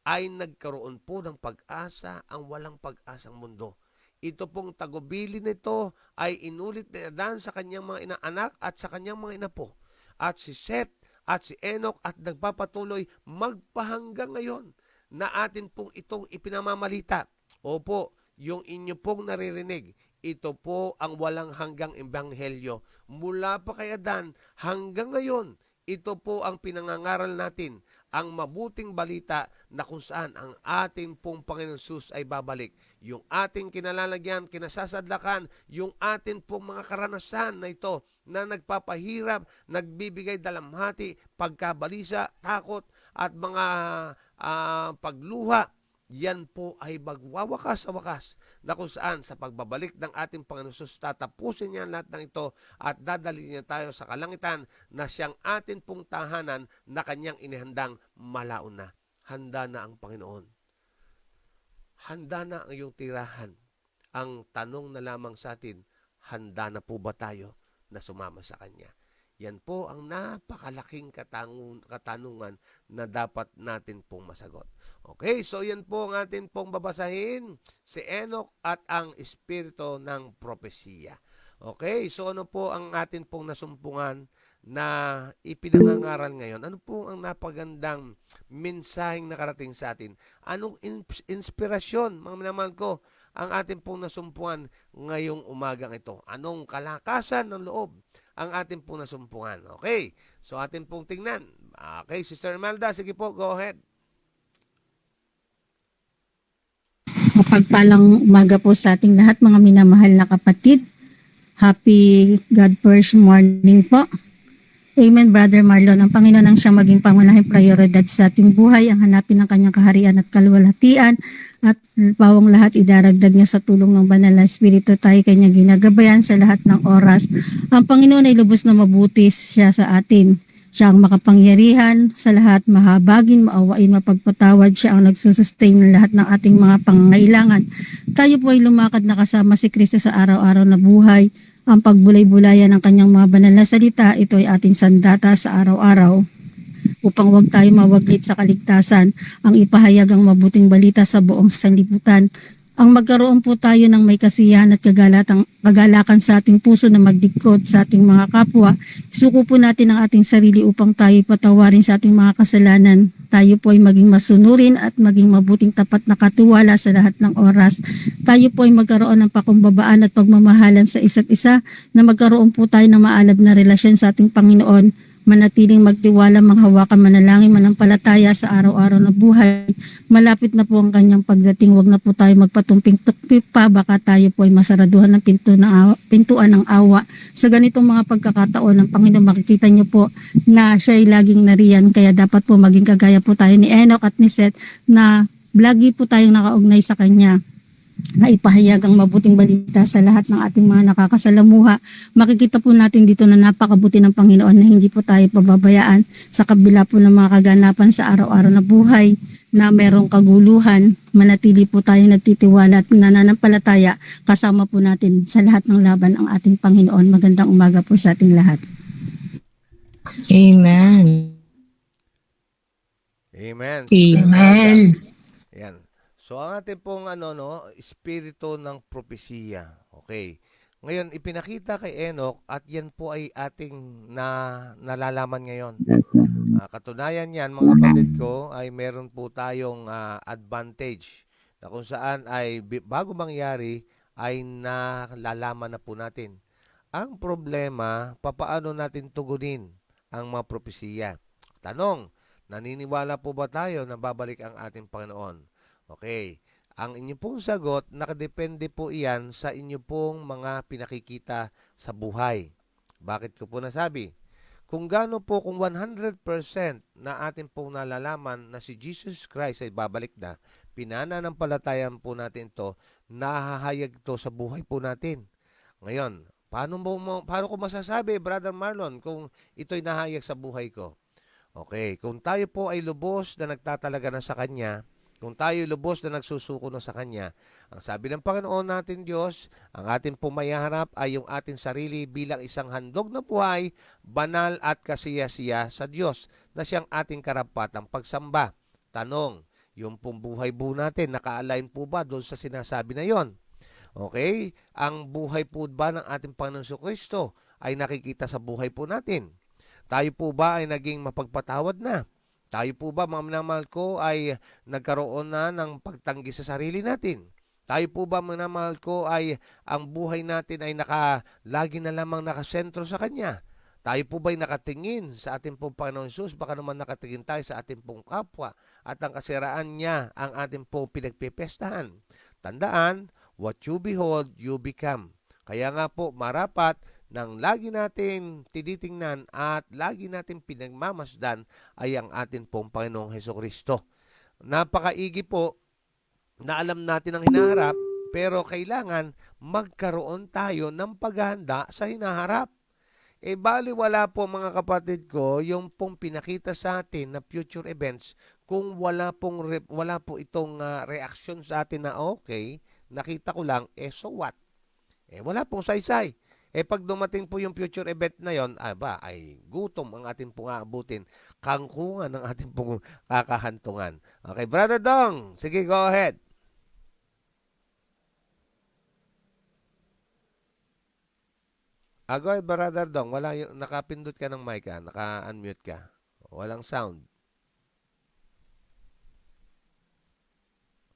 Ay nagkaroon po ng pag-asa ang walang pag-asang mundo. Ito pong tagubilin nito ay inulit ni Adan sa kanyang mga inaanak at sa kanyang mga inapo. At si Seth at si Enoch at nagpapatuloy magpahanggang ngayon na atin pong itong ipinamamalita. Opo, yung inyo pong naririnig, ito po ang walang hanggang ebanghelyo. Mula pa kay Adan hanggang ngayon, ito po ang pinangangaral natin, ang mabuting balita na kung saan ang ating pong Panginoon Jesus ay babalik. Yung ating kinalalagyan, kinasasadlakan, yung ating pong mga karanasan na ito na nagpapahirap, nagbibigay dalamhati, pagkabalisa, takot at mga pagluha. Yan po ay magwawakas sa wakas na kung saan sa pagbabalik ng ating Panginoon Jesus, tatapusin niya lahat ng ito at dadalhin niya tayo sa kalangitan na siyang atin pong tahanan na kanyang inihandang malaon na. Handa na ang Panginoon. Handa na ang iyong tirahan. Ang tanong na lamang sa atin, handa na po ba tayo na sumama sa Kanya? Yan po ang napakalaking katanungan na dapat natin pong masagot. Okay, so yan po ang atin pong babasahin, si Enoch at ang espiritu ng propesiya. Okay, so ano po ang atin pong nasumpungan na ipinangangaral ngayon? Ano po ang napagandang mensaheng nakarating sa atin? Anong inspirasyon, mga minamahal ko, ang atin pong nasumpungan ngayong umagang ito? Anong kalakasan ng loob ang atin pong nasumpungan? Okay, so atin pong tingnan. Okay, Sister Imelda, sige po, go ahead. Mapagpalang umaga po sa ating lahat, mga minamahal na kapatid. Happy God first morning po. Amen, Brother Marlon. Ang Panginoon ang siyang maging pangunahing prioridad sa ating buhay, ang hanapin ng kanyang kaharian at kalwalhatian, at pawang lahat idaragdag niya sa tulong ng banal na Espiritu. Tayo kanya ginagabayan sa lahat ng oras. Ang Panginoon ay lubos na mabuti siya sa atin. Siya ang makapangyarihan sa lahat, mahabagin, maawain, mapagpatawad. Siya ang nagsusustain ng lahat ng ating mga pangangailangan. Tayo po ay lumakad na kasama si Kristo sa araw-araw na buhay. Ang pagbulay-bulayan ng kanyang mga banal na salita, ito ay ating sandata sa araw-araw upang huwag tayo mawaglit sa kaligtasan, ang ipahayag ang mabuting balita sa buong sanlibutan. Ang magkaroon po tayo ng may kasiyahan at kagalakan sa ating puso na magdikot sa ating mga kapwa. Isuko po natin ang ating sarili upang tayo patawarin sa ating mga kasalanan. Tayo po ay maging masunurin at maging mabuting tapat na katiwala sa lahat ng oras. Tayo po ay magkaroon ng pakumbabaan at pagmamahalan sa isa't isa, na magkaroon po tayo ng maalab na relasyon sa ating Panginoon. Manatiling magtiwala, manghawakan, manalangin, manampalataya sa araw-araw na buhay. Malapit na po ang kanyang pagdating. Huwag na po tayo magpatumpik-tukpik pa, baka tayo po ay masaraduhan ng pintuan ng awa. Sa ganitong mga pagkakataon ng Panginoon, makikita niyo po na siya ay laging nariyan. Kaya dapat po maging kagaya po tayo ni Enoch at ni Seth, na lagi po tayong nakaugnay sa kanya, na ipahayag ang mabuting balita sa lahat ng ating mga nakakasalamuha. Makikita po natin dito na napakabuti ng Panginoon, na hindi po tayo pababayaan sa kabila po ng mga kaganapan sa araw-araw na buhay, na merong kaguluhan. Manatili po tayong nagtitiwala at nananampalataya. Kasama po natin sa lahat ng laban ang ating Panginoon. Magandang umaga po sa ating lahat. Amen. Amen. Amen. Yan. So ang ating pong espiritu ng propesiya. Okay. Ngayon ipinakita kay Enoch, at yan po ay ating nalalaman ngayon. Katunayan yan, mga kapatid ko, ay meron po tayong advantage na kung saan ay bago mangyari ay nalalaman na po natin. Ang problema, papaano natin tugunin ang mga propesiya? Tanong, naniniwala po ba tayo na babalik ang ating Panginoon? Okay. Ang inyo pong sagot, nakadepende po iyan sa inyo pong mga pinakikita sa buhay. Bakit ko po nasabi? Kung gaano po, kung 100% na atin pong nalalaman na si Jesus Christ ay babalik na, pinananampalatayan po natin to, nahahayag to sa buhay po natin. Ngayon, paano ko masasabi, Brother Marlon, kung ito'y nahayag sa buhay ko? Okay, kung tayo po ay lubos na nagtatalaga na sa Kanya, kung tayo lubos na nagsusuko na sa Kanya, ang sabi ng Panginoon natin Diyos, ang ating pumayaharap ay yung ating sarili bilang isang handog na buhay, banal at kasiyasiya sa Diyos, na siyang ating karapatang pagsamba. Tanong, yung pong buhay po natin, naka-align po ba doon sa sinasabi na yon? Okay? Ang buhay po ba ng ating Panginoon Kristo ay nakikita sa buhay po natin? Tayo po ba ay naging mapagpatawad na? Tayo po ba, mga minamahal ko, ay nagkaroon na ng pagtanggi sa sarili natin? Tayo po ba, mga minamahal ko, ay ang buhay natin ay lagi na lamang nakasentro sa Kanya? Tayo po ba ay nakatingin sa ating pong Panginoon Jesus? Baka naman nakatingin tayo sa ating pong kapwa, at ang kasiraan niya ang ating pong pinagpipestahan. Tandaan, what you behold, you become. Kaya nga po, marapat nang lagi natin tinitingnan at lagi natin pinagmamasdan ay ang atin pong Panginoong Hesukristo. Napakaigi po na alam natin ang hinaharap, pero kailangan magkaroon tayo ng paghahanda sa hinaharap. Baliwala po, mga kapatid ko, yung pong pinakita sa atin na future events, kung wala po itong reaksyon sa atin na okay, nakita ko lang, so what? Wala pong saysay. Pag dumating po yung future event na yon, ay gutom ang ating pong aabutin, kangkungan ang ating pong kakahantungan. Okay, Brother Dong, sige, go ahead. Go ahead, Brother Dong. Wala yung, nakapindot ka ng mic, naka-unmute ka. Walang sound.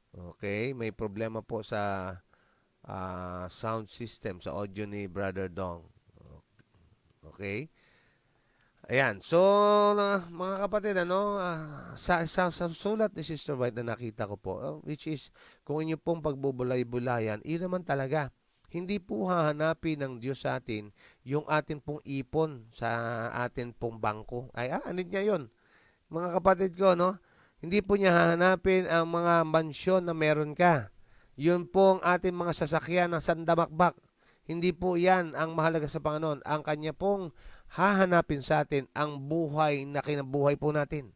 Okay, may problema po sa sound system, sa audio ni Brother Dong. Okay? Ayan. So, mga kapatid, sa sulat ni Sister White na nakita ko po, which is, kung inyo pong pagbubulay-bulayan, yun naman talaga. Hindi po hahanapin ng Diyos sa atin yung atin pong ipon sa atin pong bangko. Ay, anit niya yun. Mga kapatid ko, no? Hindi po niya hahanapin ang mga mansyon na meron ka. Yun po ang ating mga sasakyan ng sandamakbak. Hindi po yan ang mahalaga sa Panginoon. Ang kanya pong hahanapin sa atin ang buhay na kinabuhay po natin.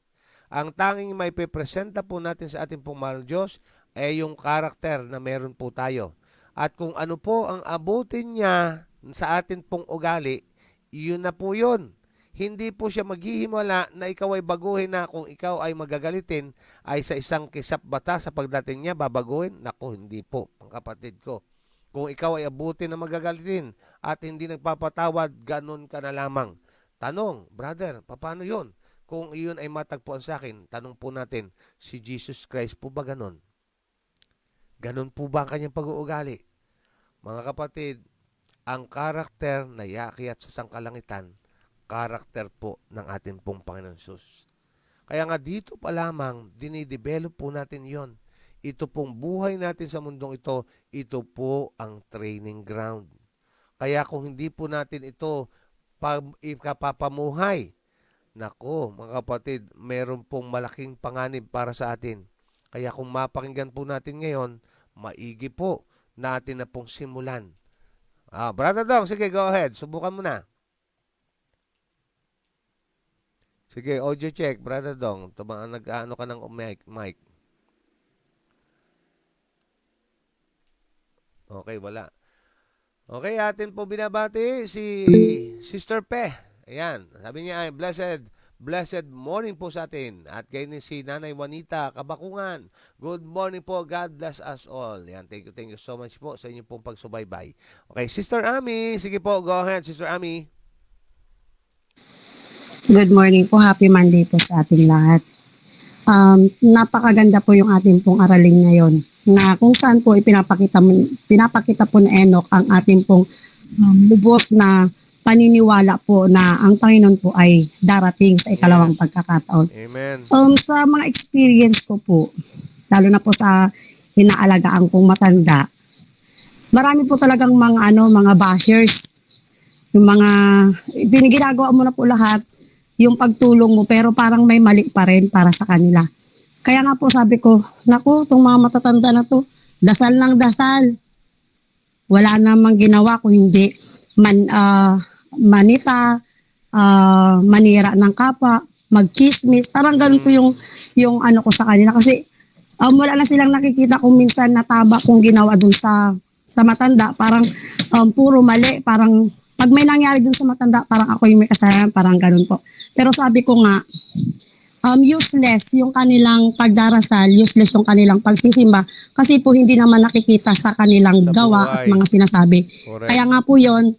Ang tanging may pepresenta po natin sa ating pong mahal Diyos ay yung karakter na meron po tayo. At kung ano po ang abutin niya sa atin pong ugali, yun na po yun. Hindi po siya maghihimala na ikaw ay baguhin na kung ikaw ay magagalitin ay sa isang kisap bata sa pagdating niya babaguhin. Naku, hindi po, mga kapatid ko. Kung ikaw ay abutin na magagalitin at hindi nagpapatawad, ganun ka na lamang. Tanong, brother, paano yun? Kung iyon ay matagpuan sa akin, tanong po natin, si Jesus Christ po ba ganun? Ganun po ba ang kanyang pag-uugali? Mga kapatid, ang karakter na yakyat sa sangkalangitan, karakter po ng ating pong Panginoon Jesus. Kaya nga dito pa lamang, dinidevelop po natin yon. Ito pong buhay natin sa mundong ito po ang training ground. Kaya kung hindi po natin ito ikapapamuhay, nako, mga kapatid, meron pong malaking panganib para sa atin. Kaya kung mapakinggan po natin ngayon, maigi po natin na pong simulan. Brother Dong, sige, go ahead. Subukan mo na. Sige, audio check, Brother Dong. Nag-ano ka ng mic. Okay, wala. Okay, atin po binabati si Sister Pe. Ayan, sabi niya ay blessed morning po sa atin. At kayo ni si Nanay Juanita Kabakungan. Good morning po, God bless us all. Ayan, thank you so much po sa inyong pong pagsubaybay. Okay, Sister Ami, sige po, go ahead, Sister Ami. Good morning po, happy Monday po sa ating lahat. Napakaganda po yung ating pong aralin ngayon na kung saan po pinapakita po ni Enoch ang ating pong lubos na paniniwala po na ang Panginoon po ay darating sa ikalawang pagkakataon. Amen. Sa mga experience ko po, lalo na po sa inaalagaan kong matanda, marami po talagang mga bashers. Yung mga ginagawa mo na po lahat, yung pagtulong mo, pero parang may mali pa rin para sa kanila. Kaya nga po sabi ko, naku, itong mga matatanda na to, dasal lang dasal. Wala namang ginawa kung hindi manita, manira ng kapwa, magchismis. Parang ganun po yung ano ko sa kanila. Kasi wala na silang nakikita kung minsan nataba kung ginawa dun sa matanda. Parang puro mali, parang pag may nangyari dun sa matanda, parang ako yung may kasalanan, parang ganun po. Pero sabi ko nga, useless yung kanilang pagdarasal, useless yung kanilang pagsisimba, kasi po hindi naman nakikita sa kanilang Sa gawa buhay. at mga sinasabi. Correct. Kaya nga po yun,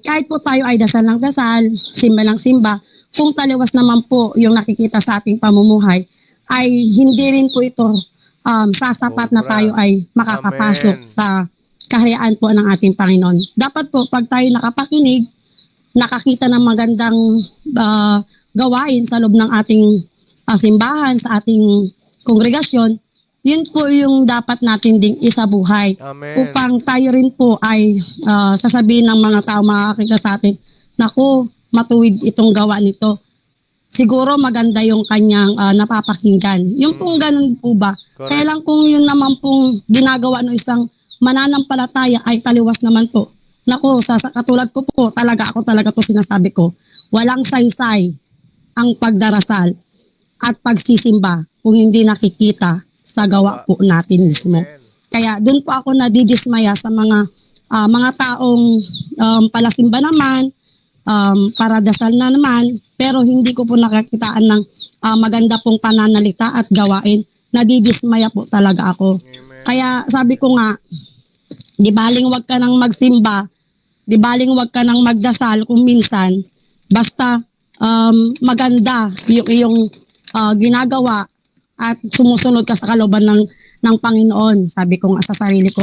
kahit po tayo ay dasal ng dasal, simba ng simba, kung taliwas naman po yung nakikita sa ating pamumuhay, ay hindi rin po ito sasapat na Sobra. tayo ay makakapasok Amen. sa kaharian po ng ating Panginoon. Dapat po, pag tayo nakapakinig, nakakita ng magandang gawain sa loob ng ating simbahan, sa ating kongregasyon, yun po yung dapat natin ding isabuhay. Amen. Upang tayo rin po ay sasabihin ng mga tao makakita sa atin, naku, matuwid itong gawa nito. Siguro maganda yung kanyang napapakinggan. Yung pong ganun po ba? Correct. Kaya lang kung yun naman pong ginagawa ng isang mananampalataya ay taliwas naman po. Naku, sa katulad ko po, ako talaga to sinasabi ko, walang saysay ang pagdarasal at pagsisimba kung hindi nakikita sa gawa po natin mismo. Amen. Kaya doon po ako nadidismaya sa mga taong palasimba naman, para dasal na naman, pero hindi ko po nakakitaan ng maganda pong pananalita at gawain. Nadidismaya po talaga ako. Amen. Kaya sabi ko nga, di baling wag ka nang magsimba, di baling wag ka nang magdasal kung minsan, basta maganda yung iyong ginagawa at sumusunod ka sa kalooban ng Panginoon, sabi ko nga sa sarili ko.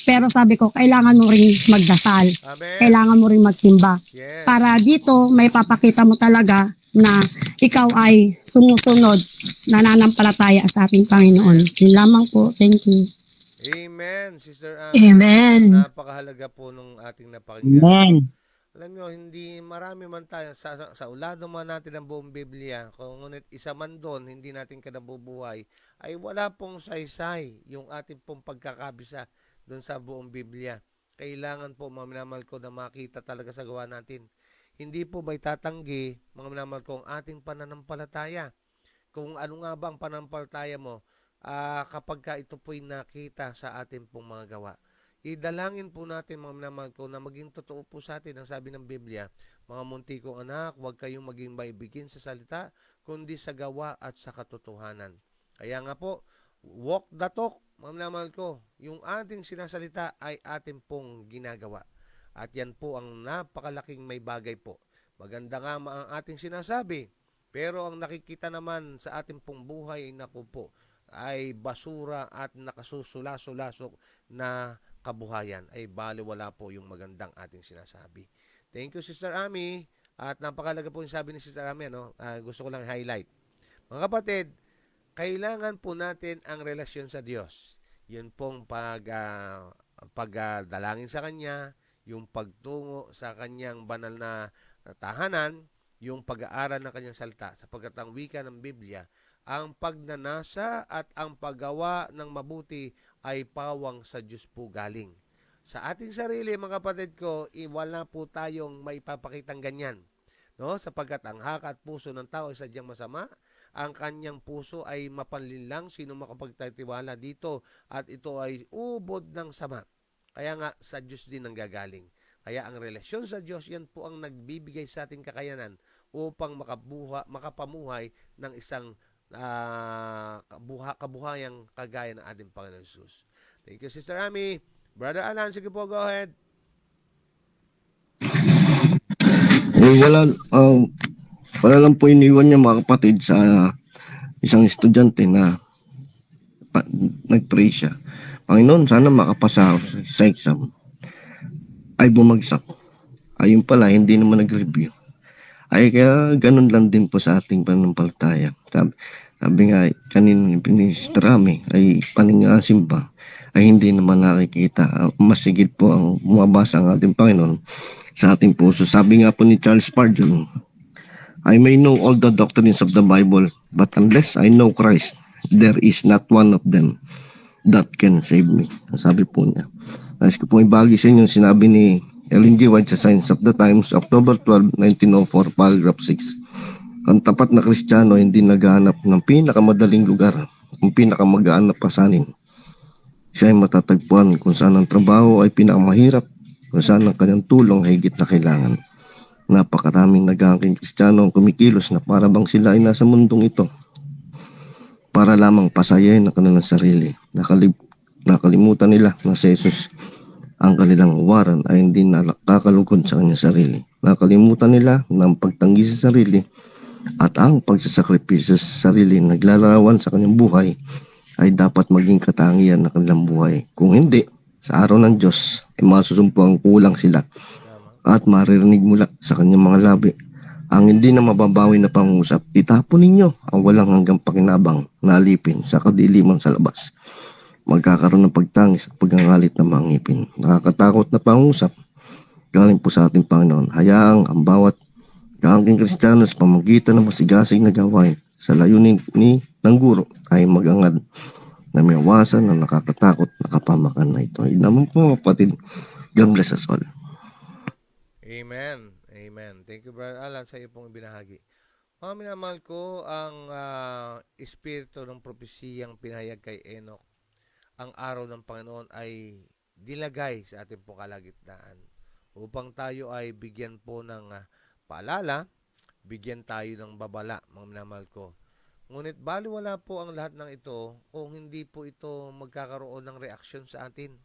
Pero sabi ko, kailangan mo rin magdasal. Amen. Kailangan mo rin magsimba. Yes. Para dito, may papakita mo talaga na ikaw ay sumusunod, nananampalataya sa ating Panginoon. Yun lamang po. Thank you. Amen, Sister Ami. Amen. Napakahalaga po nung ating napakinggan. Alam nyo, hindi marami man tayo, sa ulado man natin ang buong Biblia, kung ngunit isa man doon, hindi natin kinabubuhay, ay wala pong saysay yung ating pong pagkakabisa doon sa buong Biblia. Kailangan po, mga minamahal ko, na makita talaga sa gawa natin. Hindi po ba'y tatanggi, mga minamahal ko, ang ating pananampalataya. Kung ano nga ba ang pananampalataya mo, kapag ka ito po'y nakita sa ating pong mga gawa. Idalangin po natin, mga minamahal ko, na maging totoo po sa atin ang sabi ng Biblia, mga munti kong anak, huwag kayong maging maibigin sa salita, kundi sa gawa at sa katotohanan. Kaya nga po, walk the talk, mga minamahal ko, yung ating sinasalita ay ating pong ginagawa. At yan po ang napakalaking may bagay po. Maganda nga ang ating sinasabi, pero ang nakikita naman sa ating pong buhay, naku po, ay basura at nakasusulasok na kabuhayan, ay baliwala po yung magandang ating sinasabi. Thank you, Sister Ami. At napakalaga po yung sabi ni Sister Ami, gusto ko lang highlight. Mga kapatid, kailangan po natin ang relasyon sa Diyos. Yun pong pagdalangin sa Kanya, yung pagtungo sa Kanyang banal na tahanan, yung pag-aaral ng Kanyang salita, sapagkat ang wika ng Biblia, ang pagnanasa at ang paggawa ng mabuti ay pawang sa Diyos po galing. Sa ating sarili, mga kapatid ko, wala po tayong maipapakitang ganyan. No? Sapagkat ang haka at puso ng tao ay sadyang masama, ang kanyang puso ay mapanlinlang, sino makapagtatiwala dito, at ito ay ubod ng sama. Kaya nga, sa Diyos din ang gagaling. Kaya ang relasyon sa Diyos, yan po ang nagbibigay sa ating kakayanan upang makapamuhay ng isang kabuhayang kagaya ng ating Panginoon Jesus. Thank you, Sister Ami. Brother Alan, sige po, go ahead. Wala lang po iniwan niya mga kapatid sa isang estudyante na nag-pray siya. Panginoon, sana makapasa ako sa exam. Ay bumagsak. Ayun pala, hindi naman nag-review. Ay kaya ganun lang din po sa ating pananampalataya. Sabi nga kanina ni Sister Ami ay paningasim ba ay hindi naman nakikita. Mas sigit po ang bumabasa ang ating Panginoon sa ating puso. Sabi nga po ni Charles Spurgeon, I may know all the doctrines of the Bible, but unless I know Christ, there is not one of them that can save me. Sabi po niya. Nais ko pong ibagi sa inyo sinabi ni Ellen G. White sa Signs of the Times, October 12, 1904, paragraph 6. Ang tapat na Kristiyano hindi naghahanap ng pinakamadaling lugar, ang pinakamagaan na pasanin. Siya ay matatagpuan kung saan ang trabaho ay pinakamahirap, kung saan ang kanyang tulong ay higit na kailangan. Napakaraming nag-aangking Kristiyano ang kumikilos na para bang sila ay nasa mundong ito para lamang pasayahin ang kanilang sarili. Nakalimutan nila na si Jesus ang kanilang waran ay hindi nakakalugod sa kanyang sarili. Nakalimutan nila na ang pagtanggi sa sarili at ang pagsasakripisyo sa sarili naglalarawan sa kanyang buhay ay dapat maging katangian ng kanilang buhay. Kung hindi, sa araw ng Diyos ay masusumpo ang kulang sila at maririnig mula sa kanyang mga labi ang hindi na mababawi na pangusap. Itapon ninyo ang walang hanggang pakinabang na alipin sa kadiliman sa labas. Magkakaroon ng pagtangis at pagngangalit ng mga ngipin. Nakakatakot na pangusap galing po sa ating Panginoon. Hayaang ang bawat kaangking Kristiyano sa pamagitan ng masigasig na gawain sa layunin ng guro ay magangad na may awasan ng nakakatakot na kapamakan na ito. Ay naman po kapatid, God bless us all. Amen. Amen. Thank you, Brother Alan, sa iyo pong ibinahagi. Mga minamahal ko, ang espiritu ng propesiyang pinahayag kay Enoch, ang araw ng Panginoon ay dilagay sa ating pong kalagitnaan upang tayo ay bigyan po ng paalala, bigyan tayo ng babala, mga minamahal ko. Ngunit baliwala po ang lahat ng ito kung hindi po ito magkakaroon ng reaksyon sa atin.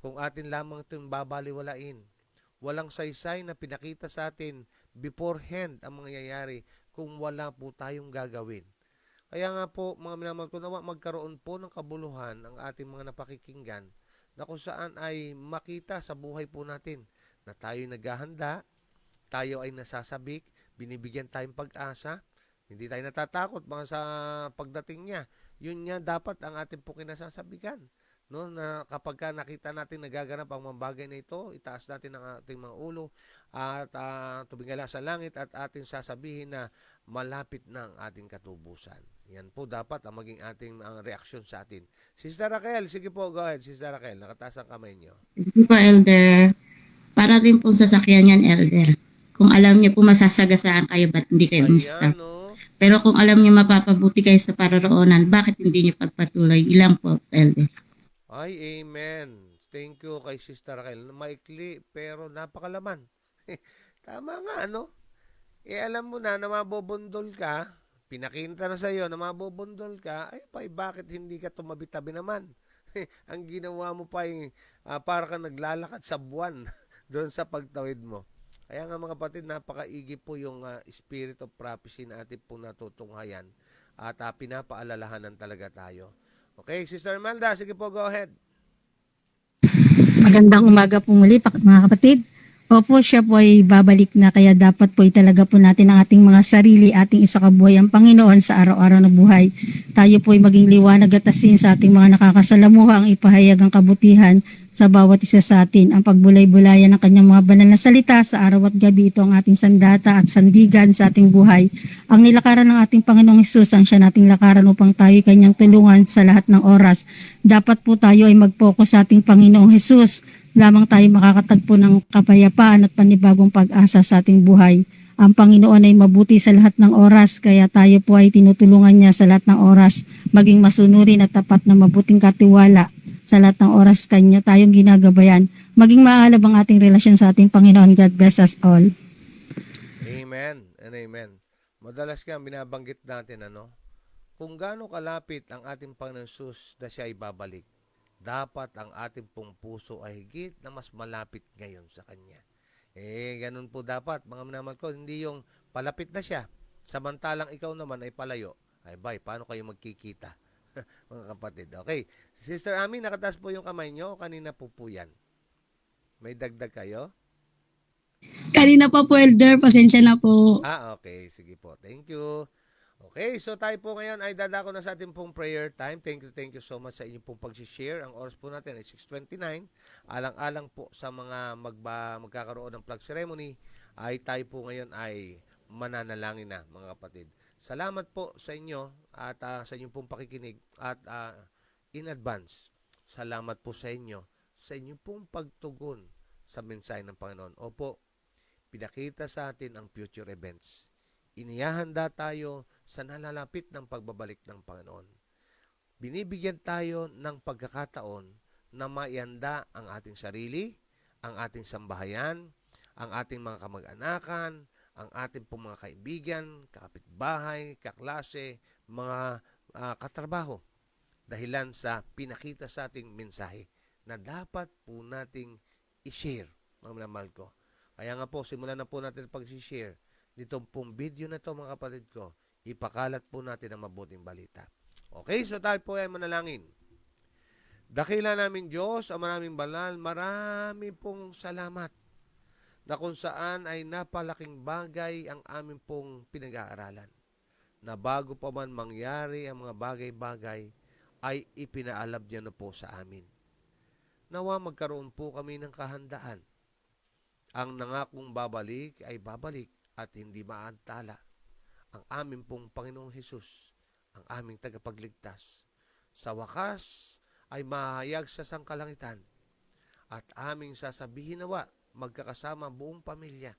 Kung atin lamang itong babaliwalain, walang saysay na pinakita sa atin beforehand ang mangyayari kung wala po tayong gagawin. Kaya nga po, mga minamahal ko, nawa magkaroon po ng kabuluhan ang ating mga napakikinggan na kung saan ay makita sa buhay po natin na tayo naghahanda, tayo ay nasasabik, binibigyan tayong pag-asa, hindi tayo natatakot mga sa pagdating niya. Yun nga dapat ang ating po kinasasabikan. no, na kapag ka nakita natin nagaganap ang mga bagay na ito, itaas natin ang ating mga ulo at tumingala sa langit at ating sasabihin na malapit na ang ating katubusan. Yan po dapat ang maging ating reaksyon sa atin. Sister Raquel, sige po, go ahead. Sister Raquel, nakataas ang kamay niyo. Hindi po, Elder. Para din po sasakyan yan, Elder. Kung alam niyo po masasagasaan kayo, ba't hindi kayo Ayan, stop? no? Pero kung alam niyo mapapabuti kayo sa paroroonan, bakit hindi niyo pagpatuloy? Ilang po, Elder. Ay, amen. Thank you kay Sister Raquel. Maikli, pero napakalaman. Tama nga, ano? Alam mo na mabubundol ka, pinakita na sa'yo na mabubundol ka, ay bakit hindi ka tumabi-tabi naman? Ang ginawa mo pa ay para ka naglalakad sa buwan doon sa pagtawid mo. Kaya nga mga kapatid, napakaigi po yung spirit of prophecy na atin po natutunghayan at pinapaalalahanan talaga tayo. Okay, Sister Imelda, sige po, go ahead. Magandang umaga po muli mga kapatid. Opo, siya po ay babalik na kaya dapat po ay talaga po natin ang ating mga sarili, ating isakabuhay ang Panginoon sa araw-araw na buhay. Tayo po ay maging liwanag at asin sa ating mga nakakasalamuha, ang ipahayag ang kabutihan sa bawat isa sa atin. Ang pagbulay-bulayan ng kanyang mga banal na salita sa araw at gabi, ito ang ating sandata at sandigan sa ating buhay. Ang nilakaran ng ating Panginoong Hesus ang siya nating lakaran upang tayo kanyang tulungan sa lahat ng oras. Dapat po tayo ay mag-focus sa ating Panginoong Hesus. Lamang tayo makakatagpo ng kapayapaan at panibagong pag-asa sa ating buhay. Ang Panginoon ay mabuti sa lahat ng oras, kaya tayo po ay tinutulungan niya sa lahat ng oras, maging masunurin at tapat na mabuting katiwala sa lahat ng oras kanya tayong ginagabayan. Maging maalab ang ating relasyon sa ating Panginoon. God bless us all. Amen and amen. Madalas nga binabanggit natin, kung gaano kalapit ang ating Panginoon Jesus na siya ay babalik, dapat ang ating pong puso ay higit na mas malapit ngayon sa Kanya. Ganun po dapat, mga minamahal ko, hindi yung palapit na siya, samantalang ikaw naman ay palayo. Ay, paano kayo magkikita? Mga kapatid. Okay. Sister Ami, nakataas po yung kamay nyo. Kanina po yan. May dagdag kayo? Kanina pa po, Elder, pasensya na po. Okay. Sige po. Thank you. Okay, so tayo po ngayon ay dadako na sa ating pong prayer time. Thank you so much sa inyong pong pag-share. Ang oras po natin ay 6:29. Alang-alang po sa mga magkakaroon ng flag ceremony, ay tayo po ngayon ay mananalangin na, mga kapatid. Salamat po sa inyo at sa inyong pong pakikinig at in advance, salamat po sa inyo sa inyong pong pagtugon sa mensahe ng Panginoon. Opo, pinakita sa atin ang future events. Inihahanda tayo sa nalalapit ng pagbabalik ng Panginoon. Binibigyan tayo ng pagkakataon na maianda ang ating sarili, ang ating sambahayan, ang ating mga kamag-anakan, ang ating pong mga kaibigan, kapitbahay, kaklase, mga katrabaho. Dahilan sa pinakita sa ating mensahe na dapat po nating i-share, mga minamahal ko. Kaya nga po, simulan na po natin pag-share. Dito pong video na to, mga kapatid ko, ipakalat po natin ang mabuting balita. Okay, so tayo po ay manalangin. Dakila namin Diyos, ang maraming banal, marami pong salamat na kung saan ay napalaking bagay ang aming pong pinag-aaralan. Na bago pa man mangyari ang mga bagay-bagay, ay ipinaalab niya na po sa amin. Nawa magkaroon po kami ng kahandaan. Ang nangakong babalik ay babalik at hindi maantala. Ang aming pong Panginoong Hesus, ang aming tagapagligtas, sa wakas ay mahayag sa sangkalangitan at aming sasabihin nawa magkakasama buong pamilya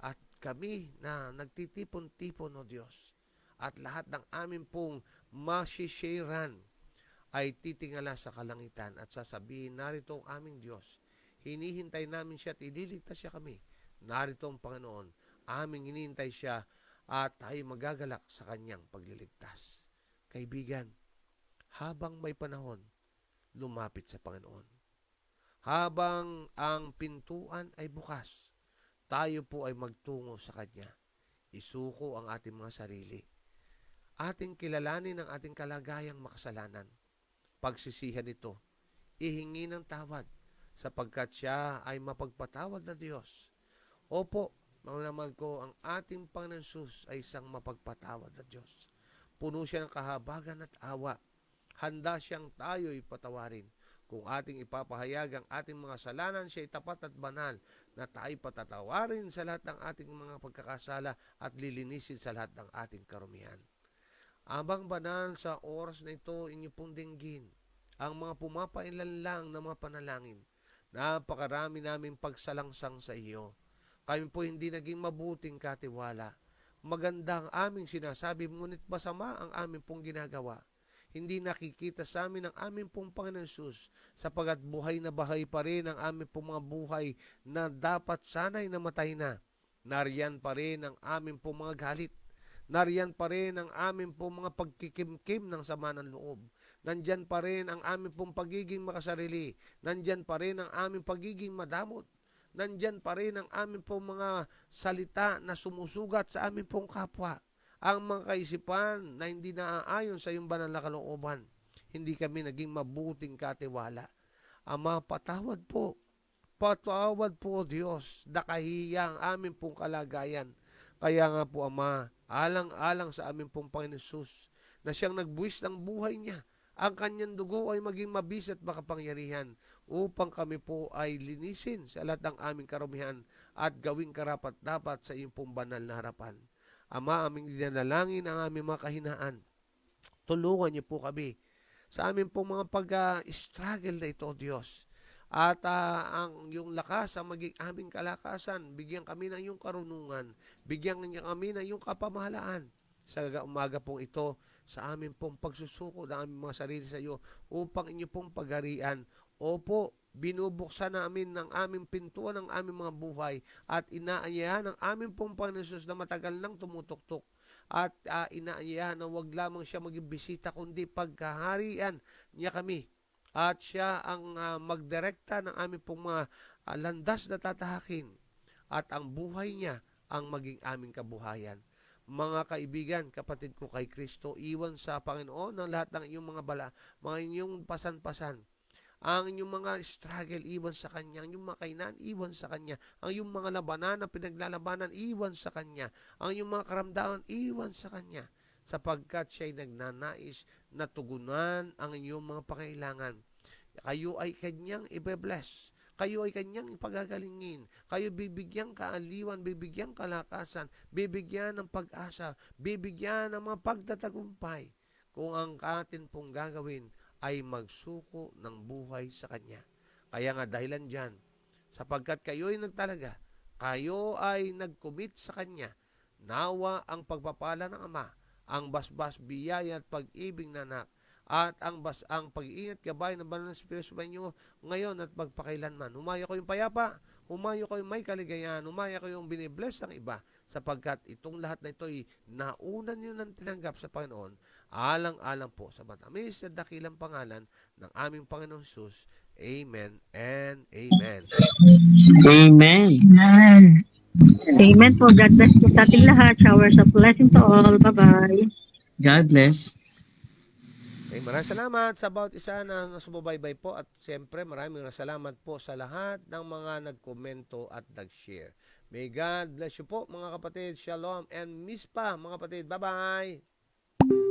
at kami na nagtitipon-tipon o Diyos at lahat ng aming pong masisharean ay titingala sa kalangitan at sasabihin, narito ang aming Diyos. Hinihintay namin siya at ililigtas siya kami. Narito ang Panginoon. Aming hinihintay siya at tayo magagalak sa kanyang pagliligtas. Kaibigan, habang may panahon, lumapit sa Panginoon. Habang ang pintuan ay bukas, tayo po ay magtungo sa Kanya. Isuko ang ating mga sarili. Ating kilalanin ang ating kalagayang makasalanan. Pagsisihan ito, ihingi ng tawad sapagkat siya ay mapagpatawad na Diyos. Opo, mga naman ko, ang ating Panginoon Jesus ay isang mapagpatawad na Diyos. Puno siya ng kahabagan at awa. Handa siyang tayo'y patawarin Kung ating ipapahayag ang ating mga kasalanan, siya ay tapat at banal na tayo patatawarin sa lahat ng ating mga pagkakasala at lilinisin sa lahat ng ating karumihan. Abang banal, sa oras na ito, inyo pong dinggin ang mga pumapailanlang na mga panalangin. Napakarami naming pagsalangsang sa iyo. Kami po hindi naging mabuting katiwala. Maganda ang aming sinasabi, ngunit masama ang aming pong ginagawa. Hindi nakikita sa amin ang aming pong Panginoon Hesus, sapagat buhay na bahay pa rin ang aming pong mga buhay na dapat sana'y namatay na. Nariyan pa rin ang aming pong mga galit. Nariyan pa rin ang aming pong mga pagkikimkim ng sama ng loob. Nandyan pa rin ang aming pong pagiging makasarili. Nandyan pa rin ang aming pagiging madamot. Nandyan pa rin ang aming pong mga salita na sumusugat sa aming pong kapwa. Ang mga kaisipan na hindi naaayon sa iyong banal na kalooban. Hindi kami naging mabuting katiwala. Ama, patawad po. Patawad po, Diyos. Nakahiya ang aming pong kalagayan. Kaya nga po, Ama, alang-alang sa aming pong Panginoon Hesus, na siyang nagbuwis ng buhay niya, ang kanyang dugo ay maging mabis at makapangyarihan upang kami po ay linisin sa lahat ng aming karumihan at gawing karapat-dapat sa iyong pong banal na harapan. Ama, aming dinanalangin ang aming mga kahinaan. Tulungan niyo po kami sa aming pong mga pag-struggle na ito, Diyos. At ang yung lakas, ang maging aming kalakasan, bigyan kami ng iyong karunungan, bigyan niya kami ng iyong kapamahalaan. Sa umaga pong ito, sa amin pong pagsusuko ng aming mga sarili sa iyo, upang inyo pong pagharian. Opo, binubuksan namin ng aming pintuan ng aming mga buhay at inaayahan ng aming pong Panginoon Hesus na matagal nang tumutuktok. At inaayahan na wag lamang siya maging bisita, kundi pagkaharian niya kami. At siya ang magdirekta ng aming pong mga landas na tatahakin. At ang buhay niya ang maging aming kabuhayan. Mga kaibigan, kapatid ko kay Kristo, iwan sa Panginoon ng lahat ng inyong mga inyong pasan-pasan. Ang inyong mga struggle, iwan sa Kanya. Ang inyong mga kainan, iwan sa Kanya. Ang inyong mga labanan na pinaglalabanan, iwan sa Kanya. Ang inyong mga karamdaman, iwan sa Kanya. Sapagkat siya'y nagnanais na tugunan ang inyong mga pangailangan. Kayo ay Kanyang ibe-bless. Kayo ay Kanyang ipagagalingin. Kayo bibigyang kaaliwan, bibigyang kalakasan, bibigyan ng pag-asa, bibigyan ng mga pagtatagumpay. Kung ang atin pong gagawin ay magsuko ng buhay sa Kanya. Kaya nga dahilan dyan, sapagkat kayo ay nagtalaga, kayo ay nag-commit sa Kanya, nawa ang pagpapala ng Ama, ang basbas biyaya at pag-ibig na anak, at ang pag-iingat gabay ng banal na Espiritu sa inyo ngayon at magpakailanman. Humayo kayong payapa, humayo kayong may kaligayahan, humayo kayong binibless ng iba, sapagkat itong lahat na ito ay nauna nyo nang tinanggap sa Panginoon, alang-alang po sa matamis at dakilang pangalan ng aming Panginoong Hesus. Amen and Amen. Amen. Amen. Amen po. God bless po sa ating lahat. Showers of blessing to all. Bye-bye. God bless. Okay, maraming salamat sa bawat isa na nasubaybay po at siyempre maraming salamat po sa lahat ng mga nagkomento at nag-share. May God bless you po mga kapatid. Shalom and miss pa mga kapatid. Bye-bye!